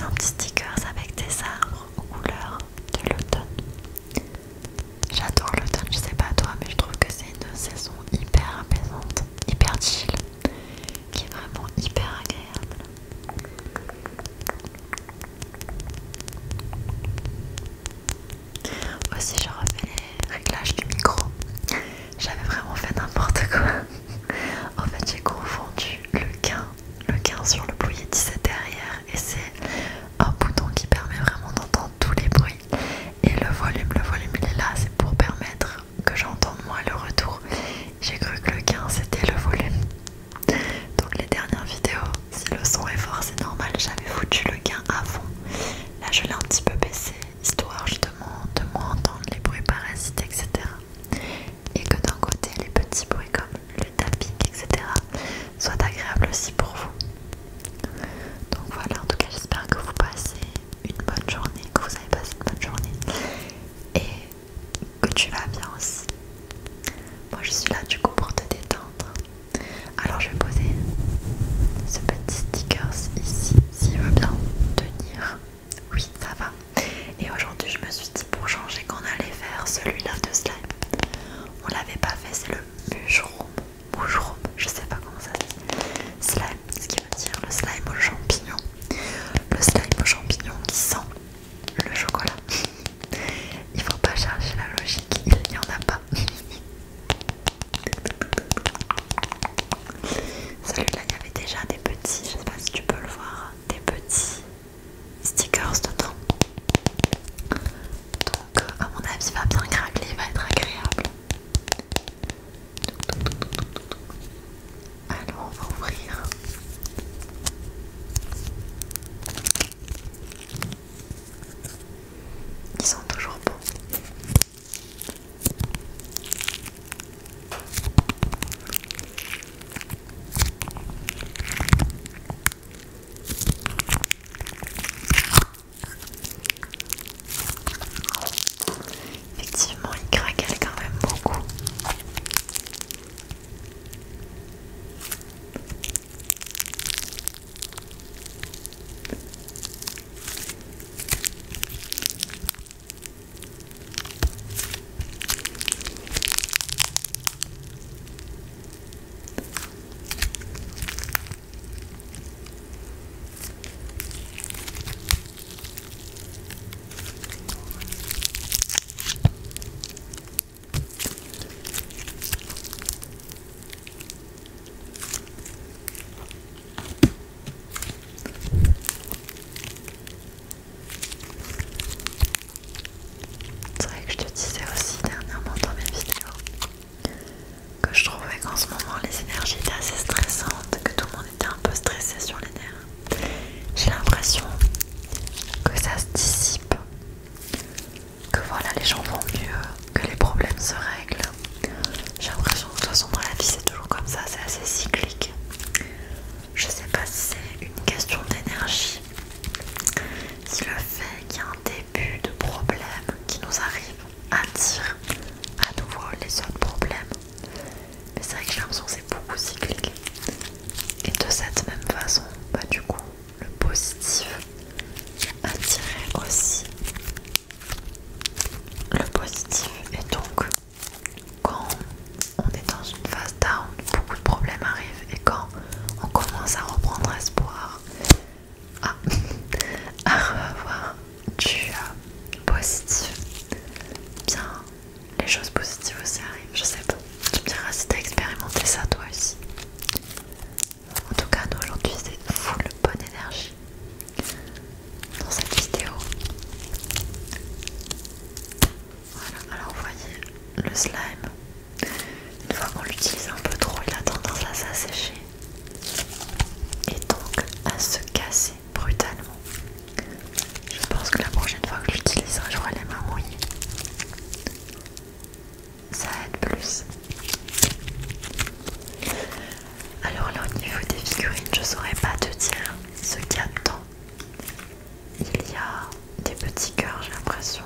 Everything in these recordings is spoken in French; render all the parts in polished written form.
C'est un petit stickers avec des arbres aux couleurs de l'automne. J'adore l'automne, je sais pas toi, mais je trouve que c'est une saison hyper apaisante, hyper chill, qui est vraiment hyper agréable. Aussi, je refais les réglages du micro. J'avais vraiment fait n'importe quoi. En fait, j'ai confondu le gain sur le Blue Yeti, c'est derrière, et c'est un bouton qui permet vraiment d'entendre tous les bruits. Et le volume il est là, c'est pour permettre que j'entende moins le retour. J'ai cru que le gain c'était le volume. Donc les dernières vidéos, si le son est fort, c'est normal, j'avais foutu le gain à fond. Là je l'ai un petit peu baissé, histoire justement de moins entendre les bruits parasites, etc. Et que d'un côté, les petits bruits comme le tapping, etc. soient agréables aussi pour vous. Donc voilà, en tout cas j'espère que vous passez une bonne journée, que vous avez passé une bonne journée et que tu vas bien aussi. Moi je suis là du coup pour te détendre. Alors je vais poser ce petit sticker ici, s'il veut bien tenir. Oui, ça va. Et aujourd'hui je me suis dit pour changer qu'on allait faire celui-là de slime. On l'avait pas fait, c'est le mushroom, je sais pas comment ça se dit. Slime, ce qui veut dire le slime aux champignons. Le slime aux champignons qui sent le chocolat. Il faut pas chercher la logique, il n'y en a pas. Celui-là, il y avait déjà des petits, je sais pas si tu peux le voir, des petits stickers dedans. Donc à mon avis il va bien craquer, il va être agréable. Alors on va ouvrir. Ils sont toujours bons. Effectivement, il craquelle quand même beaucoup. C'est vrai que je te disais aussi dernièrement dans mes vidéos que je trouvais qu'en ce moment les énergies étaient assez stressantes, que tout le monde était un peu stressé sur les nerfs. J'ai l'impression que ça se dissipe, que voilà, les gens vont mieux, que les problèmes se règlent. J'ai l'impression que de toute façon dans la vie c'est toujours comme ça, c'est assez cyclique. Je sais pas si c'est une question d'énergie, si le fait qu'il y a un début de problème qui nous arrive attire à nouveau les autres problèmes. Mais c'est vrai que j'ai l'impression que c'est beaucoup cyclique. Et de cette même façon, bah du coup, le positif attirait aussi le positif. Et donc, quand on est dans une phase down, beaucoup de problèmes arrivent. Et quand on commence à reprendre espoir, à, à revoir du positif, bien les choses positives aussi arrivent. Je sais pas, tu me diras si t'as expérimenté ça toi aussi. En tout cas, nous aujourd'hui c'est full bonne énergie dans cette vidéo. Voilà, alors vous voyez le slime, une fois qu'on l'utilise un peu trop, il a tendance à s'assécher et donc à se casser brutalement. Je pense que la prochaine fois que je l'utiliserai, j'aurai les mains mouillées. Ça aide plus. Alors là au niveau des figurines, je saurais pas te dire ce qu'il y a dedans. Il y a des petits cœurs, j'ai l'impression,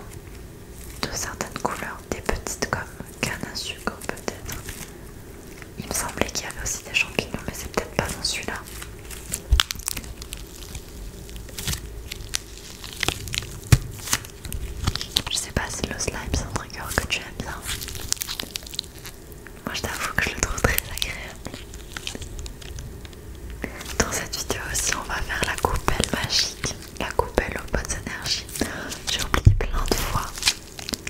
de certaines couleurs, des petites comme canne à sucre peut-être. Il me semblait qu'il y avait aussi des champignons, mais c'est peut-être pas dans celui-là. le slime c'est un trigger que tu aimes bien. Moi je t'avoue que je le trouve très agréable. Dans cette vidéo aussi on va faire la coupelle magique, la coupelle aux bonnes énergies. J'ai oublié plein de fois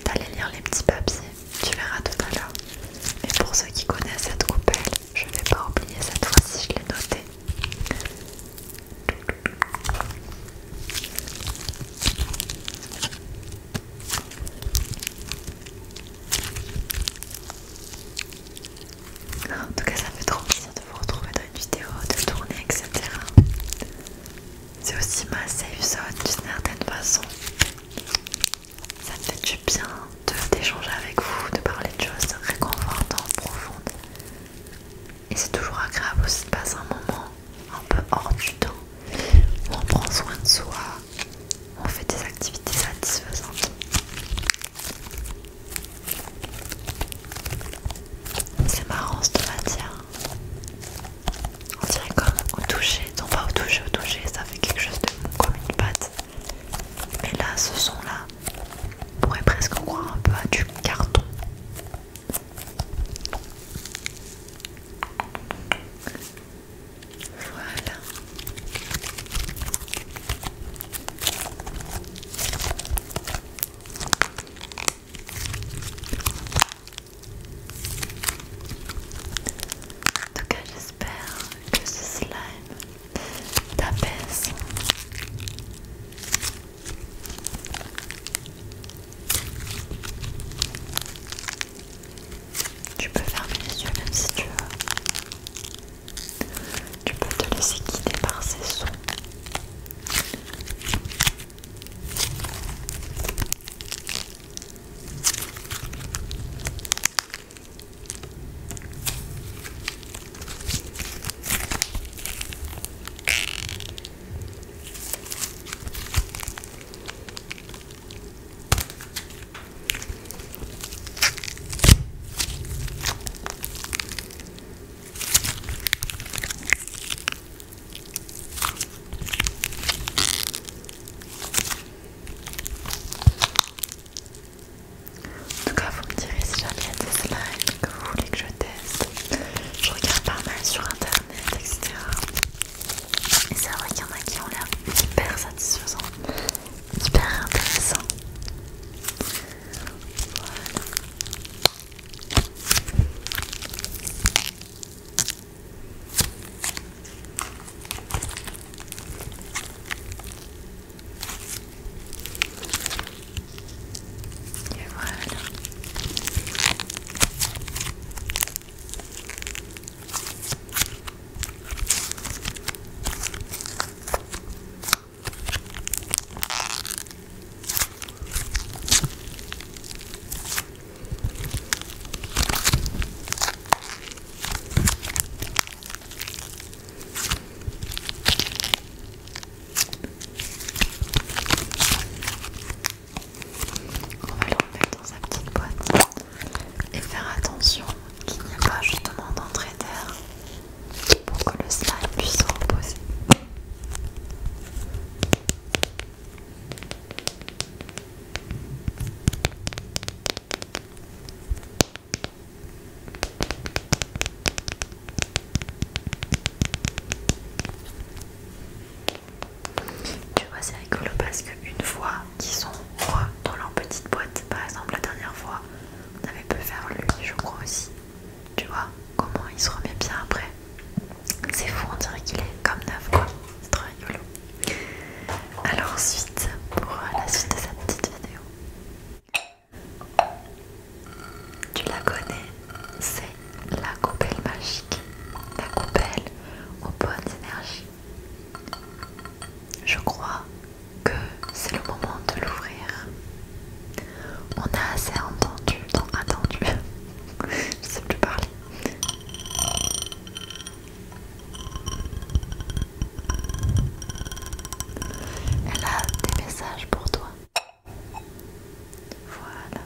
d'aller lire les petits papiers, tu verras tout à l'heure. Mais pour ceux qui connaissent cette coupelle, je ne vais pas oublier cette fois-ci, je l'ai notée. En tout cas ça fait trop plaisir de vous retrouver dans une vidéo, de tourner, etc. C'est aussi ma safe zone d'une certaine façon. Ça me fait du bien d'échanger avec vous, de parler de choses réconfortantes, profondes. Et c'est toujours agréable aussi de passer un moment un peu hors du temps, où on prend soin de soi, où on fait des activités satisfaisantes. C'est marrant cette matière. On dirait comme au toucher, non pas au toucher, ça fait quelque chose de mou comme une pâte. Mais là, ce son là, on pourrait presque croire un peu à du carton. Voilà. En tout cas, j'espère que ce slime t'apaise. Tu peux fermer les yeux même si tu veux. Tu peux te laisser guider par ces sons. En tout cas, vous me direz si jamais il y a des slimes que vous voulez que je teste. Je regarde pas mal sur internet, etc. Et c'est vrai qu'il y en a qui ont l'air hyper satisfaisants, hyper intéressants. Voilà. Et voilà. On va le remettre dans sa petite boîte et faire attention qu'il n'y ait pas justement d'entrée d'air pour que le slime puisse se reposer. Tu vois, c'est rigolo parce qu'une fois qu'ils sont dans leur petite boîte, par exemple la dernière fois, on avait pu faire lui, je crois aussi. Tu vois comment il se remet bien après. C'est fou, on dirait qu'il est comme neuf quoi. C'est trop rigolo. Alors ensuite, pour la suite de cette petite vidéo, tu la connais, c'est la coupelle magique, la coupelle aux bonnes énergies. Je crois que c'est le moment de l'ouvrir. On a assez attendu, je sais plus parler. Elle a des messages pour toi. Voilà.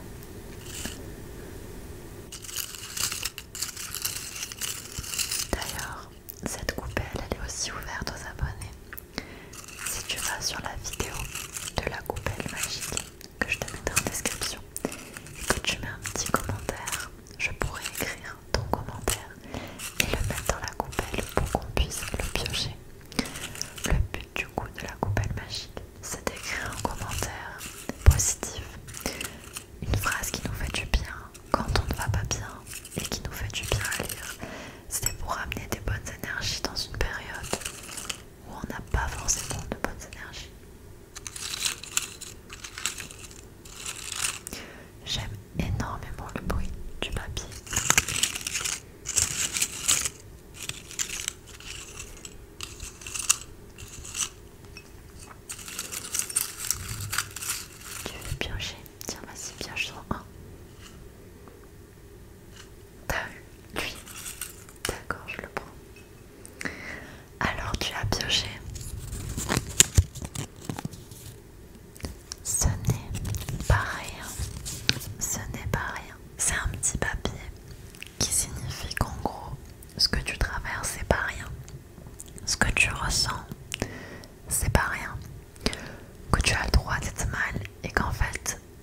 D'ailleurs, cette coupelle, elle est aussi ouverte aux abonnés. Si tu vas sur la vidéo de la coupelle magique que je te mettrai en description,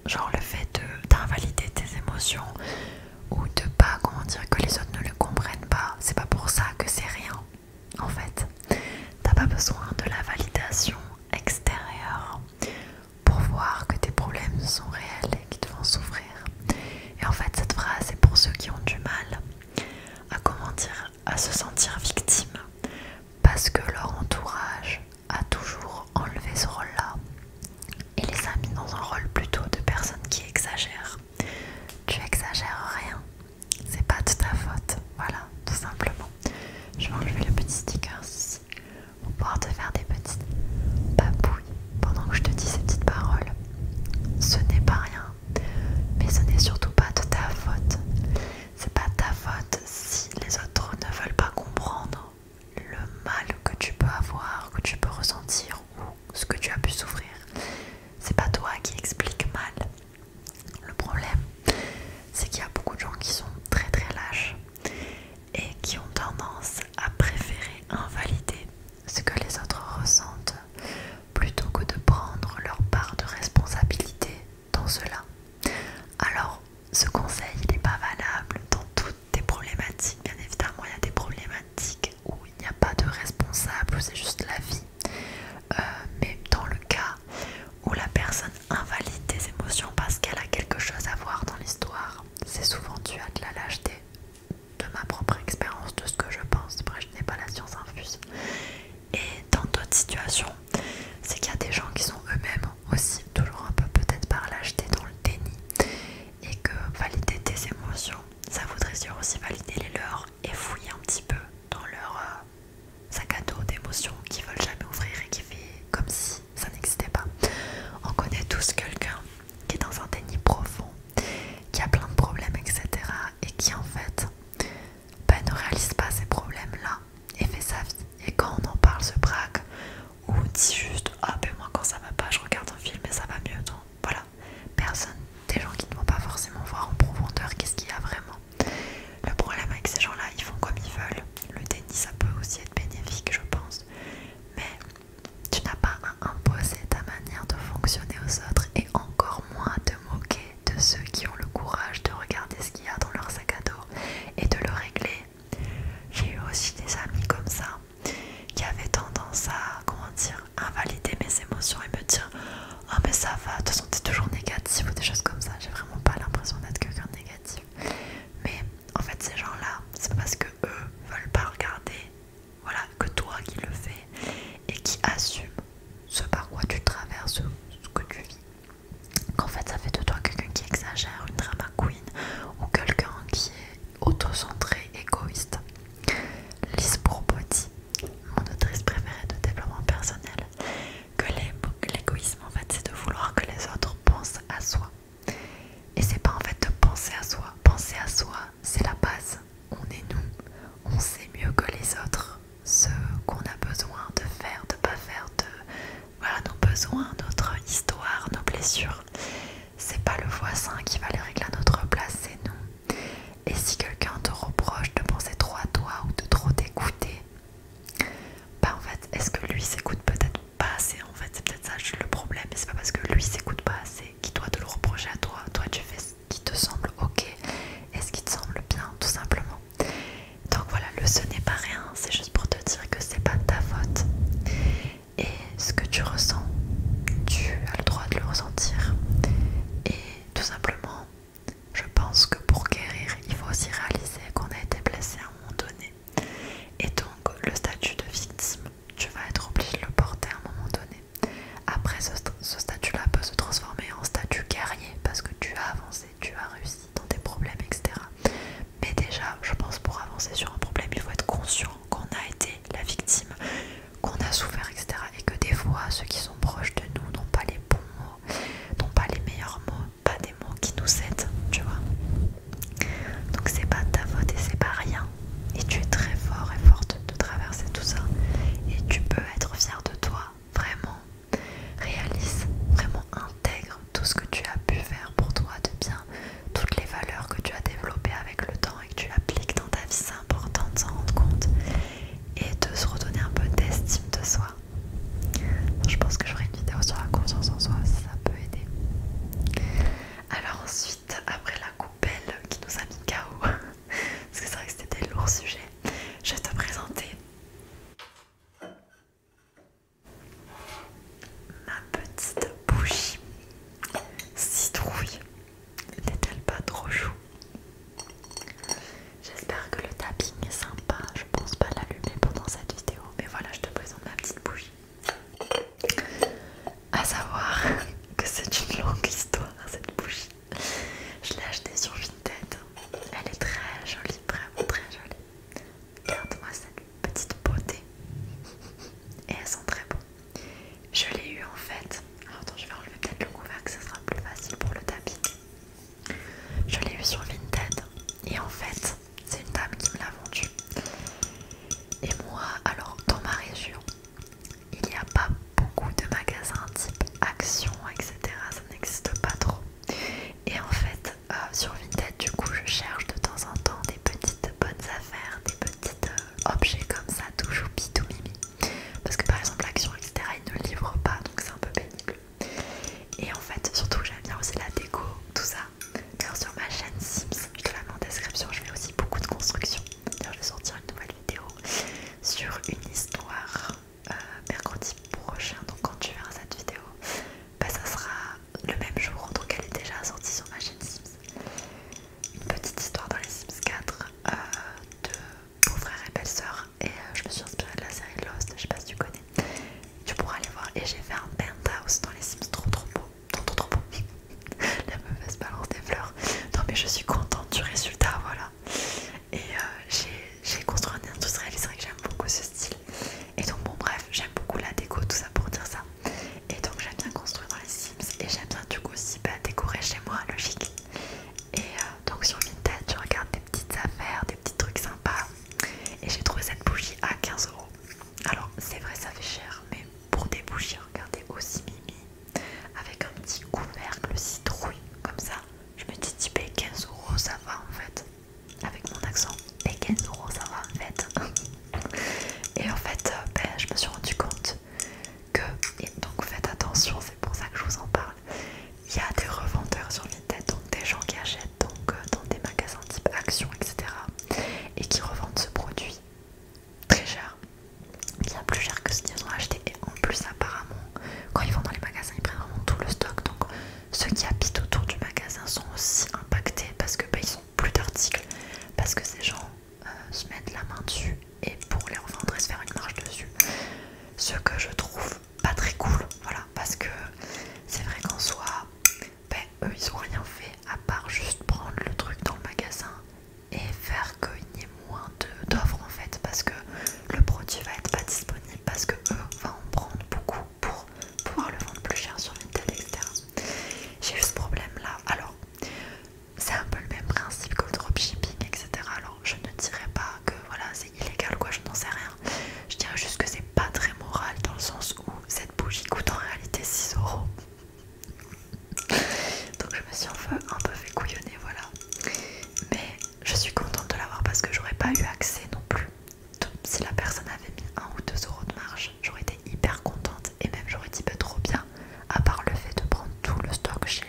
genre le fait d'invalider tes émotions ou de pas, comment dire, que les autres ne le comprennent pas, c'est pas pour ça que c'est rien. En fait, t'as pas besoin de la validation extérieure pour voir que tes problèmes sont réels et qui te font souffrir. Et en fait, cette phrase est pour ceux qui ont du mal à, comment dire, à se sentir victime parce que leur entourage a toujours enlevé ce rôle-là et les a mis dans un rôle plutôt de personnes qui exagèrent. Tu exagères rien, c'est pas de ta faute, voilà, tout simplement. Je vais enlever le petit sticker ici pour pouvoir te faire des petites papouilles pendant que je te dis ces petites paroles. Ce n'est pas rien, mais ce n'est surtout pas de ta faute. C'est pas ta faute si les autres ne veulent pas comprendre le mal que tu peux avoir, que tu peux ressentir ou ce que tu as pu souffrir. C'est pas toi qui explique mal. Le problème, c'est qu'il y a beaucoup de gens qui sont très très lâches et qui ont tendance à préférer invalider ce que les autres ressentent plutôt que de prendre leur part de responsabilité dans cela. Alors, ce conseil n'est pas valable dans toutes tes problématiques. Bien évidemment, il y a des problématiques où il n'y a pas de responsable, où c'est juste la vie. Mais dans le cas où la personne invalide tes émotions parce qu'elle a quelque chose à voir dans l'histoire, c'est souvent dû à de la lâcheté, de ma propre expérience, de ce que je pense. Après, je n'ai pas la science infuse. Et dans d'autres situations, c'est qu'il y a des gens qui sont eux-mêmes aussi toujours un peu peut-être par lâcheté dans le déni, et que valider tes émotions, ça voudrait dire aussi valider les leurs et fouiller un petit peu dans leur sac à dos d'émotions qu'ils veulent jamais ouvrir et qui fait comme si ça n'existait pas. On connaît tous quelqu'un qui est dans un déni profond, qui a plein de problèmes, etc. et qui en fait ne réalise pas ces problèmes-là et fait sa vie. Et quand on en parle, se braque ou dit j'ai fait un penthouse dans les Sims, trop beau, trop beau. La meuf se balance des fleurs. Non mais je suis contente du résultat, voilà. Et j'ai construit un industriel, c'est vrai que j'aime beaucoup ce style. Et donc bon bref, j'aime beaucoup la déco, tout ça pour dire ça. Et donc j'aime bien construire dans les Sims et j'aime bien du coup aussi décorer chez moi, logique. Et donc sur Vinted, je regarde des petites affaires, des petits trucs sympas. Et j'ai trouvé cette bougie à 15 euros. Alors c'est vrai ça fait cher, mais pour des bougies, regardez aussi mimi, avec un petit couvercle citrouille comme ça, je me dis type 15 euros ça va en fait. Avec mon accent, et 15 euros ça va en fait. Et en fait je me suis rendu compte que, et donc faites attention, c'est pour ça que je vous en parle, il y a des revendeurs sur Vinted, donc des gens qui achètent donc dans des magasins type Action, etc. et qui revendent ce produit très cher, bien plus cher que ce qu'ils ont acheté. Et en plus apparemment quand ils vont dans les magasins ils prennent vraiment tout le stock, donc ceux qui habitent autour du magasin sont aussi impactés parce que ils ont plus d'articles, parce que ces gens se mettent la main dessus et pour les revendre et se faire une marge dessus, ce que je trouve pas très cool, voilà, parce que c'est vrai qu'en soi eux ils ont rien fait à part juste prendre le truc dans le magasin et faire qu'il y ait moins d'offres en fait, parce que le produit va être pas disponible, parce que eux vont en prendre beaucoup pour pouvoir le vendre plus cher sur Vinted, etc. J'ai eu ce problème là. Alors c'est un peu le même principe que le dropshipping, etc. Alors je ne dirais pas que voilà c'est illégal ou quoi, je n'en sais rien. Je dirais juste que c'est pas très moral dans le sens où cette bougie coûte en réalité 6 euros. Donc je me suis un peu fait couillonner, voilà. Mais je suis contente de l'avoir parce que j'aurais pas eu accès non plus. Donc, si la personne avait mis 1 ou 2 euros de marge, j'aurais été hyper contente et même j'aurais dit trop bien. À part le fait de prendre tout le stock chez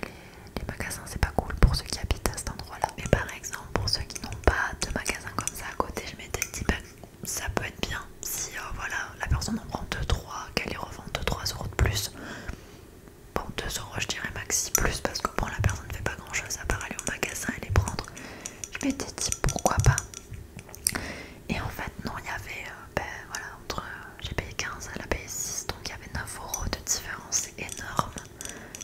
les magasins, c'est pas cool pour ceux qui habitent à cet endroit là. Mais par exemple pour ceux qui n'ont pas de magasin comme ça à côté, je m'étais dit ça peut être bien si voilà la personne en prend 2-3, qu'elle les revend 2-3 euros de plus. Bon 2 euros je dirais maxi plus, parce que bon la personne ne fait pas grand chose à part aller au magasin et les prendre. Je m'étais dit pourquoi pas. Et en fait non, il y avait voilà, entre j'ai payé 15, elle a payé 6, donc il y avait 9 euros de différence énorme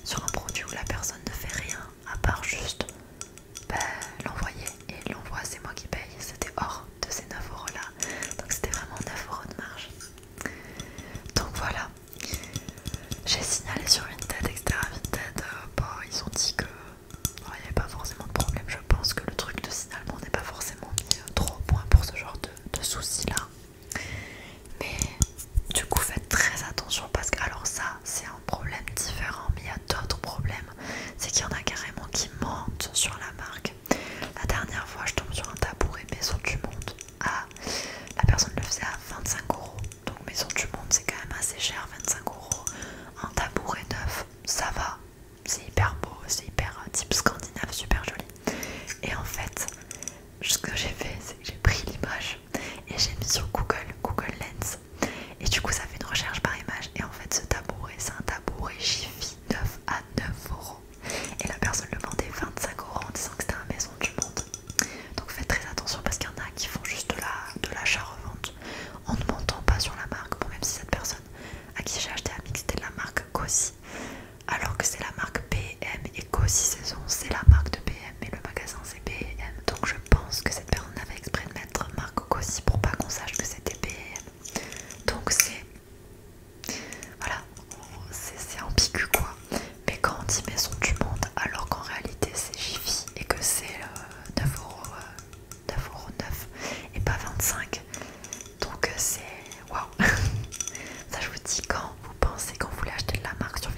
sur un produit où la personne ne fait rien à part juste l'envoyer, et l'envoi c'est moi qui paye, c'était hors de ces 9 euros là, donc c'était vraiment 9 euros de marge. Donc voilà, j'ai signalé sur Vinted, etc. Vinted, ils ont dit que il n'y avait pas forcément de problème. Je pense que le truc de signalement n'est pas forcément mis trop au point pour ce genre de soucis là. Mais du coup faites très attention, parce que alors ça c'est un problème différent, mais il y a d'autres problèmes. C'est qu'il y en a carrément qui mentent sur la marque. La dernière fois je tombe sur un tabouret Maison du Monde. Ah, la personne le faisait à 25 euros. Donc Maison du Monde c'est quand même assez cher, 25 euros. Un tabouret neuf, ça va. C'est hyper beau, c'est hyper type scandinave, super joli. Et en fait, ce que j'ai fait, c'est que j'ai pris l'image et j'ai mis sur Google Lens. Et du coup ça fait une recherche par image. Et en fait ce tabouret, c'est un tabouret Jiffy neuf à 9 euros. Et la personne le vendait 25 euros en disant que c'était un Maison du Monde. Donc faites très attention, parce qu'il y en a qui font juste de l'achat-revente en ne mentant pas sur la marque. Bon, même si cette personne à qui j'ai acheté Amix c'était de la marque Cosi, alors que c'est la marque B&M, et Cosi Saison c'est la marque de B&M et le magasin c'est B&M. Donc je pense que cette personne avait exprès de mettre marque Cosi pour pas qu'on sache que c'était B&M. Donc c'est voilà, c'est ambigu quoi. Mais quand on dit Maison du Monde alors qu'en réalité c'est Jiffy et que c'est 9 euros, 9 euros 9 et pas 25, donc c'est waouh. Ça je vous dis, quand vous pensez, quand vous voulez acheter de la marque sur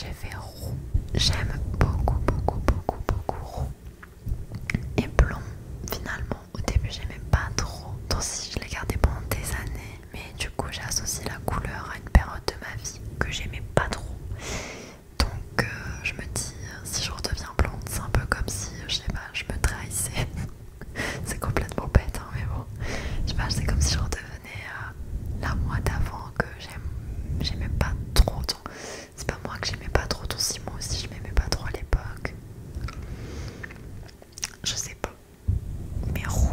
j'ai fait roux. J'aime beaucoup, beaucoup, beaucoup, beaucoup roux. Et blond, finalement, au début j'aimais pas trop. Donc si je l'ai gardé pendant des années. Mais du coup j'ai associé la couleur à une période de ma vie que j'aimais pas trop. Donc je me dis, si je redeviens blonde, c'est un peu comme si, je sais pas, je me trahissais. C'est complètement bête, hein, mais bon. Je sais pas, c'est comme si je redevenais la moi d'avant que j'aimais pas trop. C'est pas moi que j'aimais pas trop, ton si moi aussi je m'aimais pas trop à l'époque. Je sais pas. Mais roux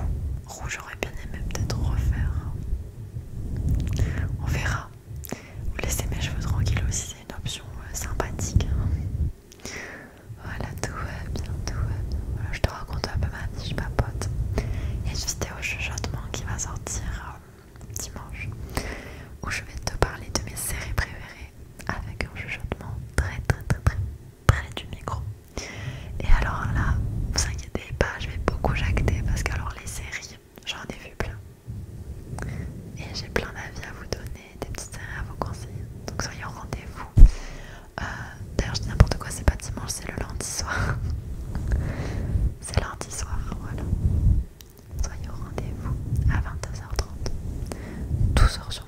j'aurais bien aimé peut-être refaire. On verra. Ou laisser mes cheveux tranquilles aussi, c'est une option sympathique. Voilà, tout va bien, tout va bien. Voilà, je te raconte un peu ma vie, je papote. Il y a une vidéo chuchotement qui va sortir dimanche où je vais te parler de mes séries préférées avec un chuchotement très très très très près du micro. Et alors là, vous inquiétez pas, je vais beaucoup jacter parce que alors les séries, j'en ai vu plein. Et j'ai plein d'avis à vous donner, des petites séries à vous conseiller. Donc soyez au rendez-vous. D'ailleurs je dis n'importe quoi, c'est pas dimanche, c'est le lundi soir. C'est lundi soir, voilà. Soyez au rendez-vous à 22h30. 12h sur